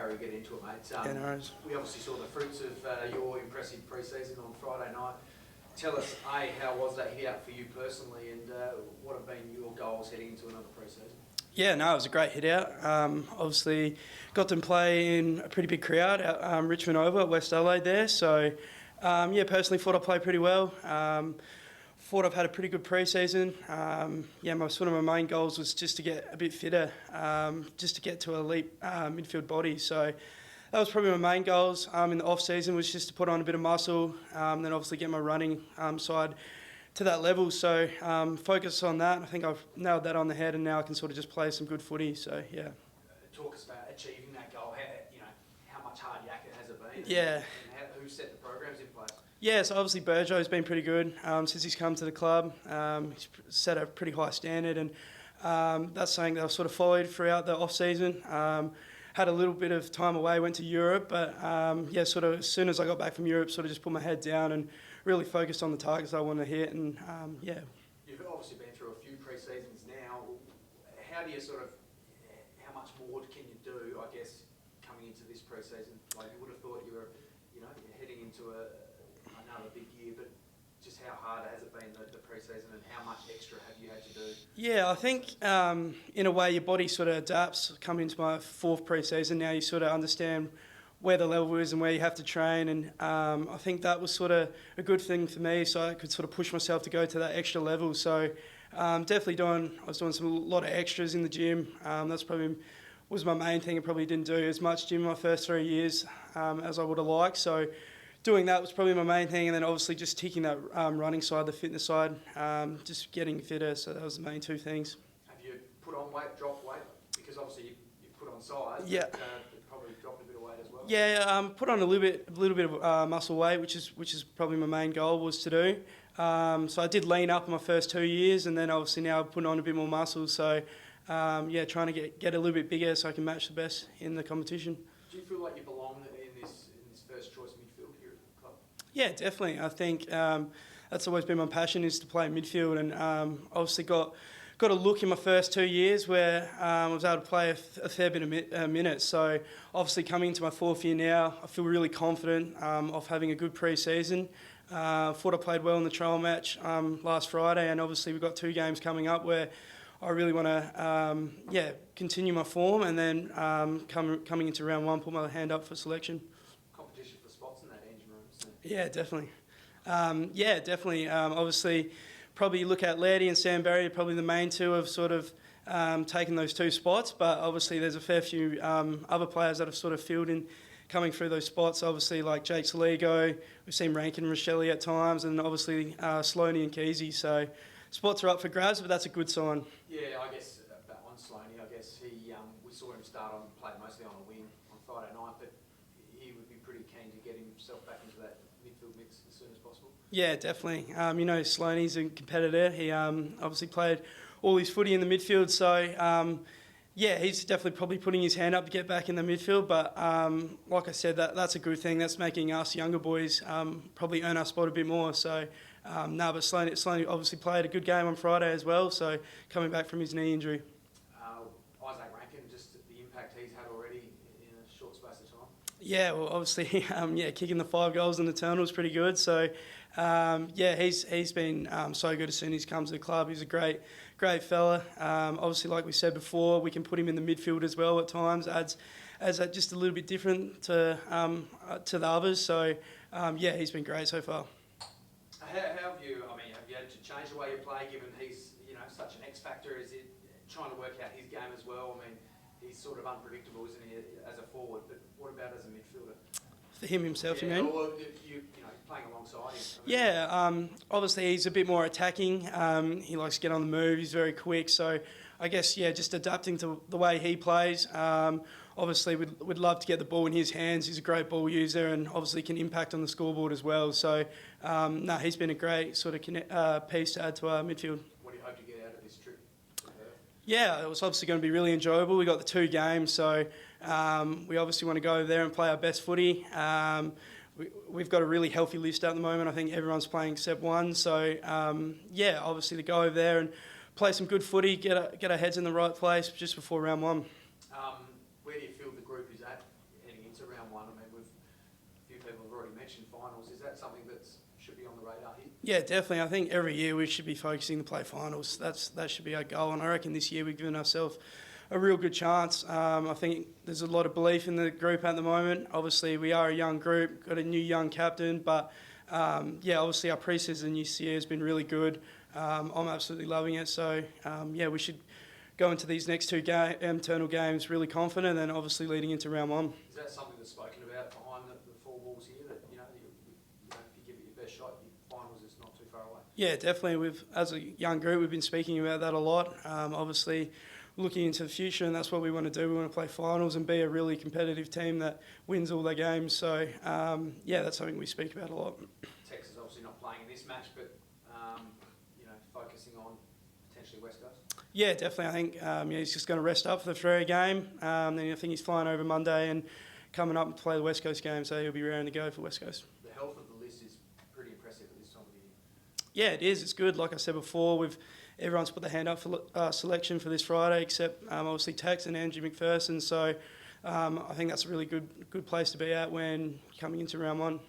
Harry, get into it, mate. Yeah, no worries. We obviously saw the fruits of your impressive pre-season on Friday night. Tell us, A, how was that hit out for you personally, and what have been your goals heading into another pre-season? Yeah, no, it was a great hit out. Obviously, got to play in a pretty big crowd at Richmond Oval at West Adelaide there. So, yeah, personally thought I played pretty well. Thought I've had a pretty good pre-season. Yeah, my main goals was just to get a bit fitter, just to get to elite midfield body. So that was probably my main goals in the off-season, was just to put on a bit of muscle, then obviously get my running side to that level. So focus on that. I think I've nailed that on the head, and now I can sort of just play some good footy. So yeah. Talk us about achieving that goal. How much hard yakka has it been? Yeah. And who set the programs in place? Yeah, so obviously Burjo's been pretty good since he's come to the club. He's set a pretty high standard, and that's something that I've sort of followed throughout the off-season. Had a little bit of time away, went to Europe, but yeah, sort of as soon as I got back from Europe, sort of just put my head down and really focused on the targets I want to hit, and yeah. You've obviously been through a few pre-seasons now. How do you how much more can you do, I guess, coming into this pre-season? Like, you would have thought you're heading into another big year, but just how hard has it been, the pre-season, and how much extra have you had to do? Yeah, I think in a way your body sort of adapts. Coming into my fourth pre-season now, you sort of understand where the level is and where you have to train, and I think that was sort of a good thing for me, so I could sort of push myself to go to that extra level. So definitely I was doing a lot of extras in the gym. That's probably was my main thing. I probably didn't do as much gym my first 3 years as I would have liked. So doing that was probably my main thing, and then obviously just ticking that running side, the fitness side, just getting fitter. So that was the main two things. Have you put on weight, dropped weight? Because obviously you put on size. Yeah. But, probably dropped a bit of weight as well. Yeah, put on a little bit of muscle weight, which is probably my main goal was to do. So I did lean up in my first 2 years, and then obviously now I'm putting on a bit more muscle. So yeah, trying to get a little bit bigger so I can match the best in the competition. Do you feel like you belong in this first choice midfield here at the club? Yeah, definitely. I think that's always been my passion, is to play midfield, and obviously got a look in my first 2 years where I was able to play a fair bit of minutes. So obviously coming into my fourth year now, I feel really confident of having a good pre-season. Thought I played well in the trial match last Friday, and obviously we've got 2 games coming up where I really want to continue my form, and then coming into round 1, put my hand up for selection. Competition for spots in that engine room, isn't it? Yeah, definitely. Yeah, definitely. Obviously, probably look at Lairdy and Sam Barry, probably the main two have sort of taken those 2 spots, but obviously there's a fair few other players that have sort of filled in coming through those spots, obviously like Jake Saligo, we've seen Rankin and Rochelle at times, and obviously Sloaney and Keezy. So spots are up for grabs, but that's a good sign. Yeah, I guess on Sloaney, I guess we saw him play mostly on a wing on Friday night, but he would be pretty keen to get himself back into that midfield mix as soon as possible. Yeah, definitely. Sloaney's a competitor. He obviously played all his footy in the midfield, so yeah, he's definitely probably putting his hand up to get back in the midfield. But like I said, that's a good thing. That's making us younger boys probably earn our spot a bit more. So but Sloaney obviously played a good game on Friday as well. So coming back from his knee injury. Isaac Rankin, just the impact he's had already in a short space of time. Yeah, well, obviously, kicking the 5 goals in the tunnel is pretty good. So, yeah, he's been so good as soon as he's come to the club. He's a great fella. Obviously, like we said before, we can put him in the midfield as well at times. Adds that just a little bit different to the others. So, yeah, he's been great so far. How have you had to change the way you play, given he's such an X factor? Is it trying to work out his game as well? I mean, he's sort of unpredictable, isn't he, as a forward? But what about as a midfielder? For him himself, yeah, you mean? Or you playing alongside him. Yeah, obviously he's a bit more attacking. He likes to get on the move. He's very quick. So I guess, yeah, just adapting to the way he plays. Obviously, we'd love to get the ball in his hands. He's a great ball user, and obviously can impact on the scoreboard as well. So, he's been a great sort of piece to add to our midfield. What do you hope to get out of this trip? Yeah, it was obviously going to be really enjoyable. We got the 2 games, so we obviously want to go there and play our best footy. We've got a really healthy list at the moment. I think everyone's playing except one. So, yeah, obviously to go over there and play some good footy, get our heads in the right place just before round 1. Where do you feel the group is at a few people have already mentioned finals. Is that something that should be on the radar here? Yeah, definitely. I think every year we should be focusing to play finals. That should be our goal, and I reckon this year we've given ourselves a real good chance. I think there's a lot of belief in the group at the moment. Obviously, we are a young group, got a new young captain, but obviously our preseason this year has been really good. I'm absolutely loving it. So we should go into these next two internal games really confident, and obviously leading into round one. Is that something that's spoken about behind the four walls here? That if you give it your best shot, your finals is not too far away. Yeah, definitely. As a young group, we've been speaking about that a lot. Obviously, looking into the future, and that's what we want to do. We want to play finals and be a really competitive team that wins all their games. So, that's something we speak about a lot. Texas obviously not playing in this match, but focusing on potentially West Coast. Yeah, definitely. I think he's just going to rest up for the Freo game. Then I think he's flying over Monday and coming up and play the West Coast game, so he'll be raring to go for West Coast. The health of the list is pretty impressive at this time of the year. Yeah, it is. It's good. Like I said before, everyone's put their hand up for selection for this Friday, except obviously Tex and Andrew McPherson. So I think that's a really good place to be at when coming into round one.